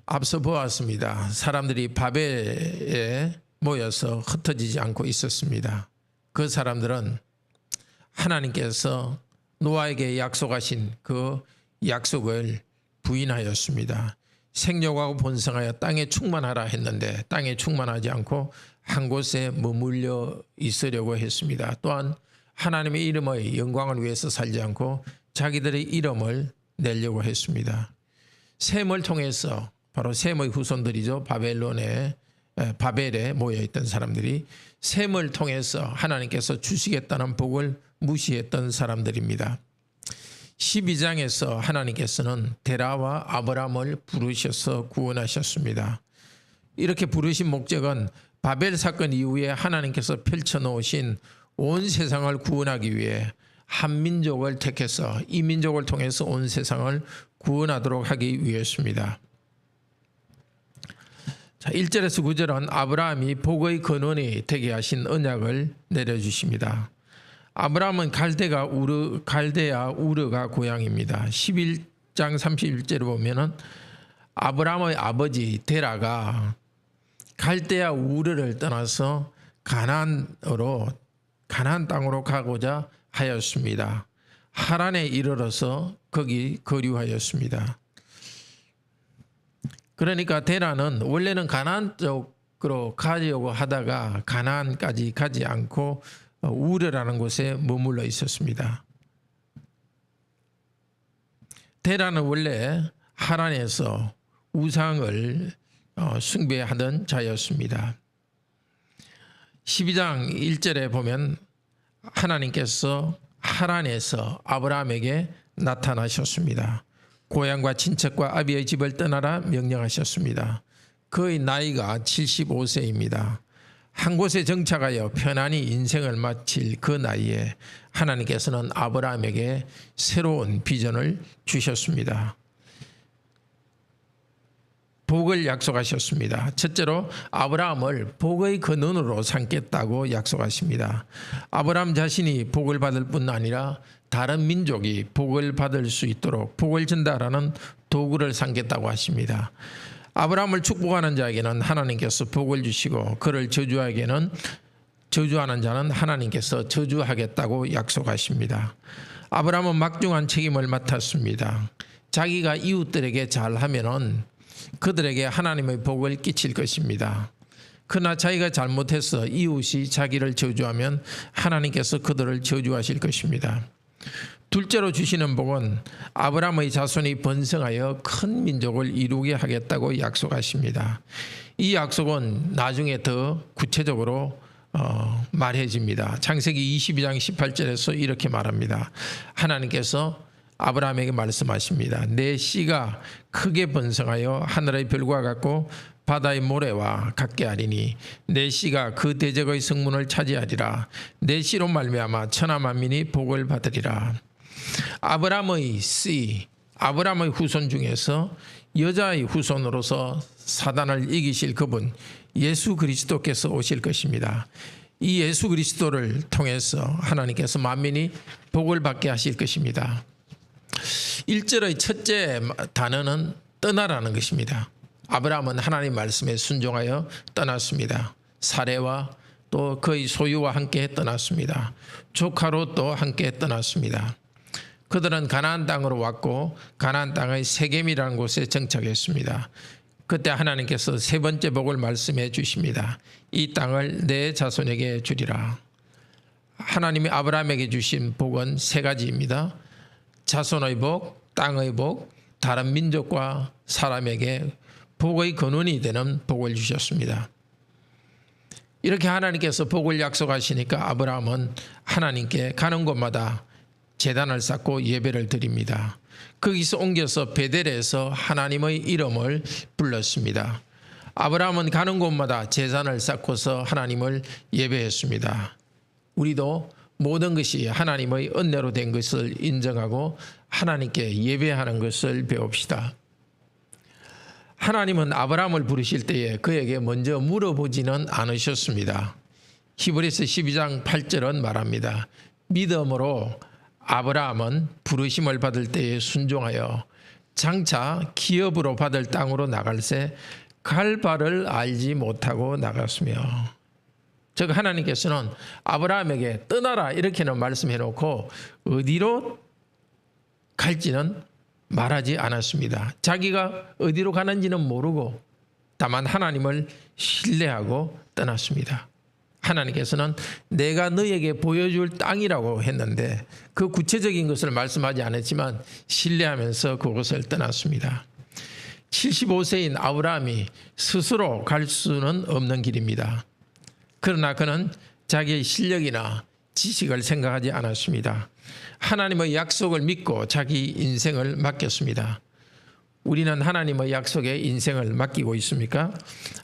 앞서 보았습니다. 사람들이 바벨에 모여서 흩어지지 않고 있었습니다. 그 사람들은 하나님께서 노아에게 약속하신 그 약속을 부인하였습니다. 생육하고 번성하여 땅에 충만하라 했는데 땅에 충만하지 않고 한 곳에 머물러 있으려고 했습니다. 또한 하나님의 이름의 영광을 위해서 살지 않고 자기들의 이름을 내려고 했습니다. 셈을 통해서 바로 셈의 후손들이죠. 바벨에 모여있던 사람들이 셈을 통해서 하나님께서 주시겠다는 복을 무시했던 사람들입니다. 12장에서 하나님께서는 데라와 아브람을 부르셔서 구원하셨습니다. 이렇게 부르신 목적은 바벨 사건 이후에 하나님께서 펼쳐놓으신 온 세상을 구원하기 위해 한 민족을 택해서 이 민족을 통해서 온 세상을 구원하도록 하기 위해서입니다. 1절에서 9절은 아브라함이 복의 근원이 되게 하신 언약을 내려주십니다. 아브라함은 갈대아 우르가 고향입니다. 11장 31절에 보면은 아브라함의 아버지 데라가 갈대아 우르를 떠나서 가나안 땅으로 가고자 하였습니다. 하란에 이르러서 거기 거류하였습니다. 그러니까 데라는 원래는 가나안 쪽으로 가려고 하다가 가나안까지 가지 않고 우르라는 곳에 머물러 있었습니다. 데라는 원래 하란에서 우상을 숭배하던 자였습니다. 12장 1절에 보면 하나님께서 하란에서 아브라함에게 나타나셨습니다. 고향과 친척과 아비의 집을 떠나라 명령하셨습니다. 그의 나이가 75세입니다. 한 곳에 정착하여 편안히 인생을 마칠 그 나이에 하나님께서는 아브라함에게 새로운 비전을 주셨습니다. 복을 약속하셨습니다. 첫째로 아브라함을 복의 근원으로 삼겠다고 약속하십니다. 아브라함 자신이 복을 받을 뿐 아니라 다른 민족이 복을 받을 수 있도록 복을 전달하는 도구를 삼겠다고 하십니다. 아브라함을 축복하는 자에게는 하나님께서 복을 주시고 그를 저주하는 자는 하나님께서 저주하겠다고 약속하십니다. 아브라함은 막중한 책임을 맡았습니다. 자기가 이웃들에게 잘하면은 그들에게 하나님의 복을 끼칠 것입니다. 그러나 자기가 잘못해서 이웃이 자기를 저주하면 하나님께서 그들을 저주하실 것입니다. 둘째로 주시는 복은 아브라함의 자손이 번성하여 큰 민족을 이루게 하겠다고 약속하십니다. 이 약속은 나중에 더 구체적으로 말해집니다. 창세기 22장 18절에서 이렇게 말합니다. 하나님께서 아브라함에게 말씀하십니다. 내 씨가 크게 번성하여 하늘의 별과 같고 바다의 모래와 같게 하리니 내 씨가 그 대적의 성문을 차지하리라. 내 씨로 말미암아 천하 만민이 복을 받으리라. 아브라함의 후손 중에서 여자의 후손으로서 사단을 이기실 그분 예수 그리스도께서 오실 것입니다. 이 예수 그리스도를 통해서 하나님께서 만민이 복을 받게 하실 것입니다. 1절의 첫째 단어는 떠나라는 것입니다. 아브라함은 하나님 말씀에 순종하여 떠났습니다. 사레와 또 그의 소유와 함께 떠났습니다. 조카로 또 함께 떠났습니다. 그들은 가나안 땅으로 왔고 가나안 땅의 세겜이라는 곳에 정착했습니다. 그때 하나님께서 세 번째 복을 말씀해 주십니다. 이 땅을 내 자손에게 주리라. 하나님이 아브라함에게 주신 복은 세 가지입니다. 자손의 복, 땅의 복, 다른 민족과 사람에게 복의 근원이 되는 복을 주셨습니다. 이렇게 하나님께서 복을 약속하시니까 아브라함은 하나님께 가는 곳마다 제단을 쌓고 예배를 드립니다. 거기서 옮겨서 베델에서 하나님의 이름을 불렀습니다. 아브라함은 가는 곳마다 제단을 쌓고서 하나님을 예배했습니다. 우리도 모든 것이 하나님의 은혜로 된 것을 인정하고 하나님께 예배하는 것을 배웁시다. 하나님은 아브라함을 부르실 때에 그에게 먼저 물어보지는 않으셨습니다. 히브리서 12장 8절은 말합니다. 믿음으로 아브라함은 부르심을 받을 때에 순종하여 장차 기업으로 받을 땅으로 나갈새 갈 바를 알지 못하고 나갔으며, 즉 하나님께서는 아브라함에게 떠나라 이렇게는 말씀해 놓고 어디로 갈지는 말하지 않았습니다. 자기가 어디로 가는지는 모르고 다만 하나님을 신뢰하고 떠났습니다. 하나님께서는 내가 너에게 보여줄 땅이라고 했는데 그 구체적인 것을 말씀하지 않았지만 신뢰하면서 그곳을 떠났습니다. 75세인 아브라함이 스스로 갈 수는 없는 길입니다. 그러나 그는 자기의 실력이나 지식을 생각하지 않았습니다. 하나님의 약속을 믿고 자기 인생을 맡겼습니다. 우리는 하나님의 약속에 인생을 맡기고 있습니까?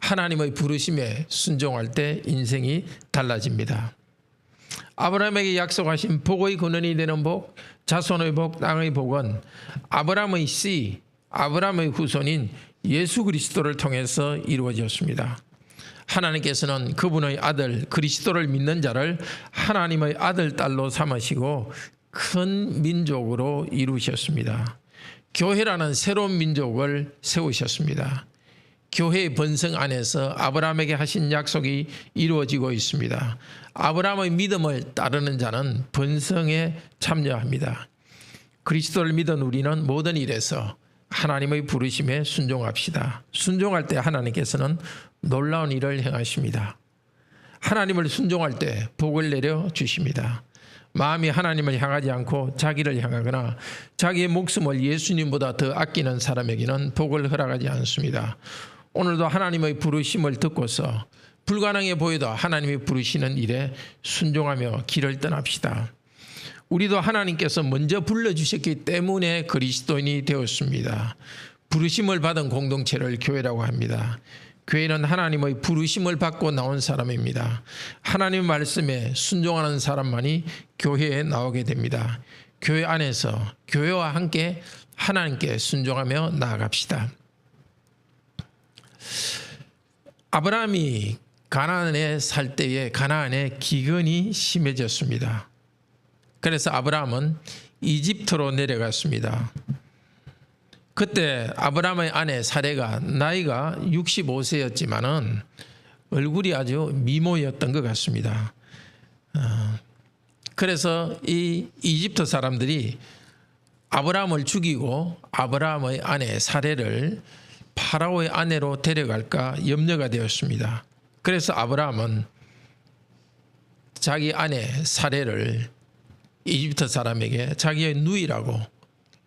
하나님의 부르심에 순종할 때 인생이 달라집니다. 아브라함에게 약속하신 복의 근원이 되는 복, 자손의 복, 땅의 복은 아브라함의 씨, 아브라함의 후손인 예수 그리스도를 통해서 이루어졌습니다. 하나님께서는 그분의 아들 그리스도를 믿는 자를 하나님의 아들, 딸로 삼으시고 큰 민족으로 이루셨습니다. 교회라는 새로운 민족을 세우셨습니다. 교회의 번성 안에서 아브라함에게 하신 약속이 이루어지고 있습니다. 아브라함의 믿음을 따르는 자는 번성에 참여합니다. 그리스도를 믿은 우리는 모든 일에서 하나님의 부르심에 순종합시다. 순종할 때 하나님께서는 놀라운 일을 행하십니다. 하나님을 순종할 때 복을 내려 주십니다. 마음이 하나님을 향하지 않고 자기를 향하거나 자기의 목숨을 예수님보다 더 아끼는 사람에게는 복을 허락하지 않습니다. 오늘도 하나님의 부르심을 듣고서 불가능해 보여도 하나님이 부르시는 일에 순종하며 길을 떠납시다. 우리도 하나님께서 먼저 불러주셨기 때문에 그리스도인이 되었습니다. 부르심을 받은 공동체를 교회라고 합니다. 교회는 하나님의 부르심을 받고 나온 사람입니다. 하나님 말씀에 순종하는 사람만이 교회에 나오게 됩니다. 교회 안에서 교회와 함께 하나님께 순종하며 나아갑시다. 아브라함이 가나안에 살 때에 가나안에 기근이 심해졌습니다. 그래서 아브라함은 이집트로 내려갔습니다. 그때 아브라함의 아내 사레가 나이가 65세였지만은 얼굴이 아주 미모였던 것 같습니다. 그래서 이 이집트 사람들이 아브라함을 죽이고 아브라함의 아내 사레를 파라오의 아내로 데려갈까 염려가 되었습니다. 그래서 아브라함은 자기 아내 사레를 이집트 사람에게 자기의 누이라고,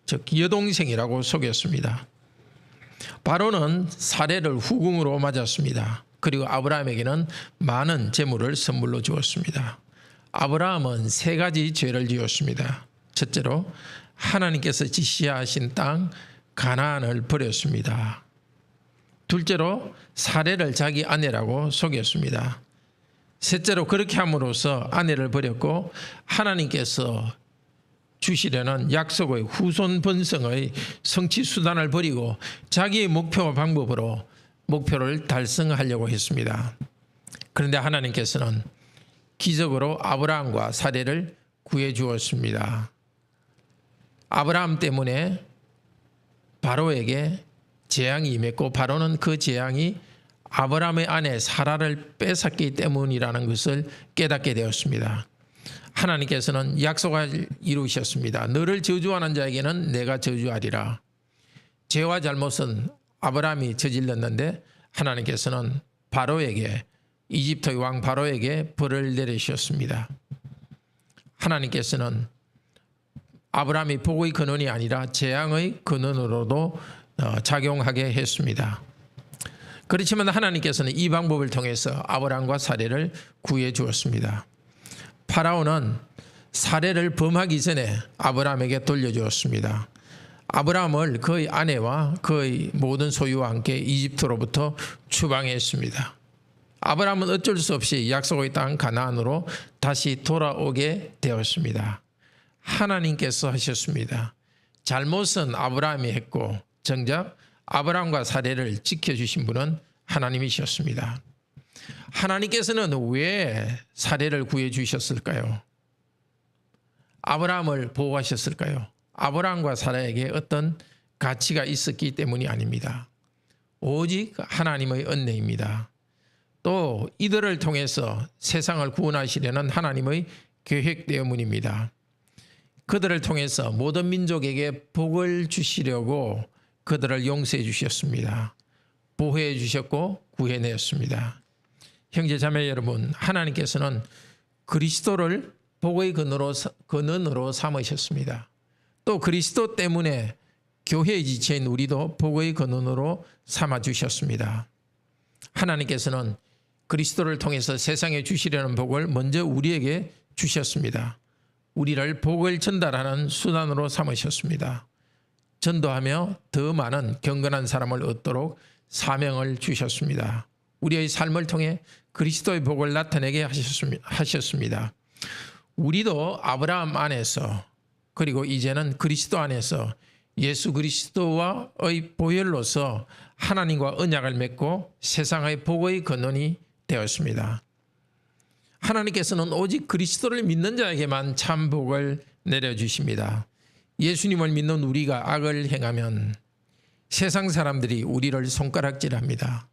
즉 여동생이라고 속였습니다. 바로는 사레를 후궁으로 맞았습니다. 그리고 아브라함에게는 많은 재물을 선물로 주었습니다. 아브라함은 세 가지 죄를 지었습니다. 첫째로 하나님께서 지시하신 땅 가나안을 버렸습니다. 둘째로 사레를 자기 아내라고 속였습니다. 셋째로 그렇게 함으로써 아내를 버렸고 하나님께서 주시려는 약속의 후손 번성의 성취 수단을 버리고 자기의 목표와 방법으로 목표를 달성하려고 했습니다. 그런데 하나님께서는 기적으로 아브라함과 사레를 구해 주었습니다. 아브라함 때문에 바로에게 재앙이 임했고 바로는 그 재앙이 아브라함의 아내 사라를 뺏었기 때문이라는 것을 깨닫게 되었습니다. 하나님께서는 약속을 이루셨습니다. 너를 저주하는 자에게는 내가 저주하리라. 죄와 잘못은 아브라함이 저질렀는데 하나님께서는 바로에게, 이집트의 왕 바로에게 벌을 내리셨습니다. 하나님께서는 아브라함이 복의 근원이 아니라 재앙의 근원으로도 작용하게 했습니다. 그렇지만 하나님께서는 이 방법을 통해서 아브라함과 사레를 구해 주었습니다. 파라오는 사레를 범하기 전에 아브라함에게 돌려주었습니다. 아브라함을 그의 아내와 그의 모든 소유와 함께 이집트로부터 추방했습니다. 아브라함은 어쩔 수 없이 약속의 땅 가나안으로 다시 돌아오게 되었습니다. 하나님께서 하셨습니다. 잘못은 아브라함이 했고 정작 아브라함과 사레를 지켜주신 분은 하나님이셨습니다. 하나님께서는 왜 사레를 구해 주셨을까요? 아브라함을 보호하셨을까요? 아브라함과 사라에게 어떤 가치가 있었기 때문이 아닙니다. 오직 하나님의 은혜입니다. 또 이들을 통해서 세상을 구원하시려는 하나님의 계획 때문입니다. 그들을 통해서 모든 민족에게 복을 주시려고 그들을 용서해 주셨습니다. 보호해 주셨고 구해내었습니다. 형제 자매 여러분, 하나님께서는 그리스도를 복의 근원으로 삼으셨습니다. 또 그리스도 때문에 교회에 지체인 우리도 복의 근원으로 삼아주셨습니다. 하나님께서는 그리스도를 통해서 세상에 주시려는 복을 먼저 우리에게 주셨습니다. 우리를 복을 전달하는 수단으로 삼으셨습니다. 전도하며 더 많은 경건한 사람을 얻도록 사명을 주셨습니다. 우리의 삶을 통해 그리스도의 복을 나타내게 하셨습니다. 우리도 아브라함 안에서 그리고 이제는 그리스도 안에서 예수 그리스도와의 보혈로서 하나님과 언약을 맺고 세상의 복의 근원이 되었습니다. 하나님께서는 오직 그리스도를 믿는 자에게만 참 복을 내려주십니다. 예수님을 믿는 우리가 악을 행하면 세상 사람들이 우리를 손가락질합니다.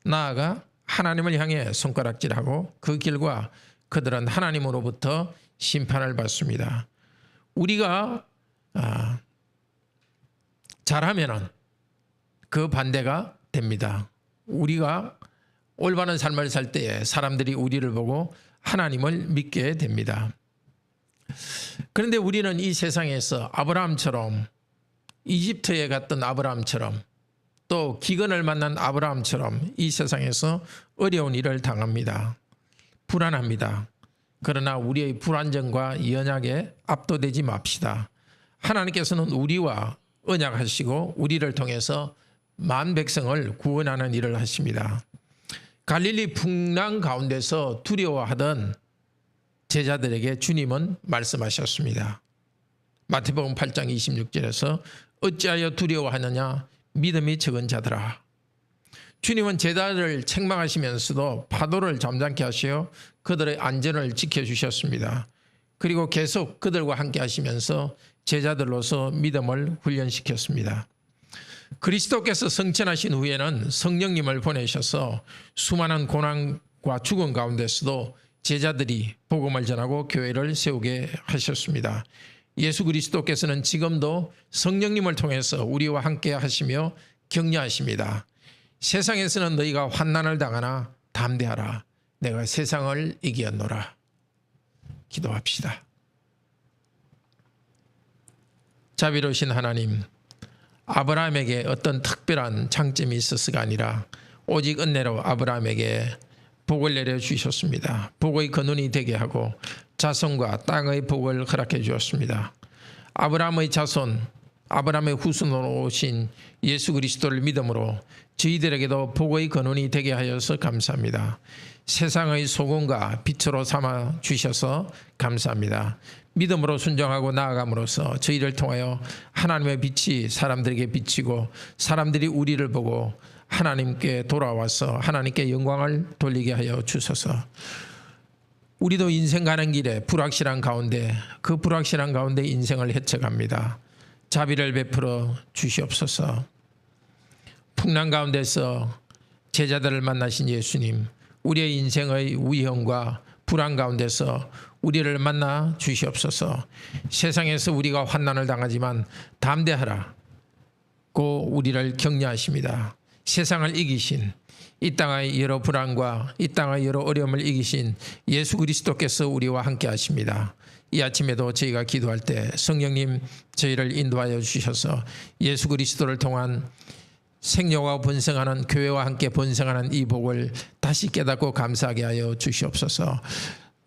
나아가 하나님을 향해 손가락질하고 그 결과 그들은 하나님으로부터 심판을 받습니다. 우리가 잘하면은 그 반대가 됩니다. 우리가 올바른 삶을 살 때에 사람들이 우리를 보고 하나님을 믿게 됩니다. 그런데 우리는 이 세상에서 아브라함처럼, 이집트에 갔던 아브라함처럼, 또 기근을 만난 아브라함처럼 이 세상에서 어려운 일을 당합니다. 불안합니다. 그러나 우리의 불안정과 연약에 압도되지 맙시다. 하나님께서는 우리와 언약하시고 우리를 통해서 만 백성을 구원하는 일을 하십니다. 갈릴리 풍랑 가운데서 두려워하던 제자들에게 주님은 말씀하셨습니다. 마태복음 8장 26절에서 어찌하여 두려워하느냐 믿음이 적은 자들아. 주님은 제자들을 책망하시면서도 파도를 잠잠케 하시어 그들의 안전을 지켜주셨습니다. 그리고 계속 그들과 함께 하시면서 제자들로서 믿음을 훈련시켰습니다. 그리스도께서 승천하신 후에는 성령님을 보내셔서 수많은 고난과 죽음 가운데서도 제자들이 복음을 전하고 교회를 세우게 하셨습니다. 예수 그리스도께서는 지금도 성령님을 통해서 우리와 함께 하시며 격려하십니다. 세상에서는 너희가 환난을 당하나 담대하라. 내가 세상을 이기었노라. 기도합시다. 자비로우신 하나님, 아브라함에게 어떤 특별한 장점이 있었어가 아니라 오직 은혜로 아브라함에게 복을 내려주셨습니다. 복의 근원이 되게 하고 자손과 땅의 복을 허락해 주었습니다. 아브라함의 자손, 아브라함의 후손으로 오신 예수 그리스도를 믿음으로 저희들에게도 복의 근원이 되게 하여서 감사합니다. 세상의 소금과 빛으로 삼아 주셔서 감사합니다. 믿음으로 순종하고 나아감으로써 저희를 통하여 하나님의 빛이 사람들에게 비치고 사람들이 우리를 보고 하나님께 돌아와서 하나님께 영광을 돌리게 하여 주소서. 우리도 인생 가는 길에 불확실한 가운데 그 불확실한 가운데 인생을 헤쳐갑니다. 자비를 베풀어 주시옵소서. 풍랑 가운데서 제자들을 만나신 예수님, 우리의 인생의 위험과 불안 가운데서 우리를 만나 주시옵소서. 세상에서 우리가 환난을 당하지만 담대하라고 우리를 격려하십니다. 세상을 이기신, 이 땅의 여러 불안과 이 땅의 여러 어려움을 이기신 예수 그리스도께서 우리와 함께 하십니다. 이 아침에도 저희가 기도할 때 성령님 저희를 인도하여 주셔서 예수 그리스도를 통한 생명과 번성하는 교회와 함께 번성하는 이 복을 다시 깨닫고 감사하게 하여 주시옵소서.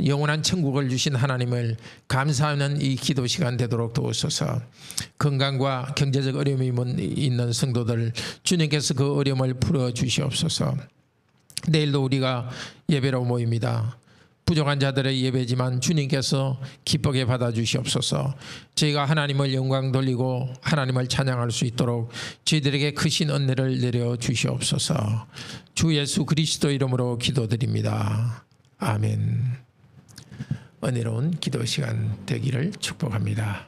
영원한 천국을 주신 하나님을 감사하는 이 기도 시간 되도록 도우소서. 건강과 경제적 어려움이 있는 성도들 주님께서 그 어려움을 풀어주시옵소서. 내일도 우리가 예배로 모입니다. 부족한 자들의 예배지만 주님께서 기쁘게 받아주시옵소서. 저희가 하나님을 영광 돌리고 하나님을 찬양할 수 있도록 저희들에게 크신 은혜를 내려주시옵소서. 주 예수 그리스도 이름으로 기도드립니다. 아멘. 은혜로운 기도 시간 되기를 축복합니다.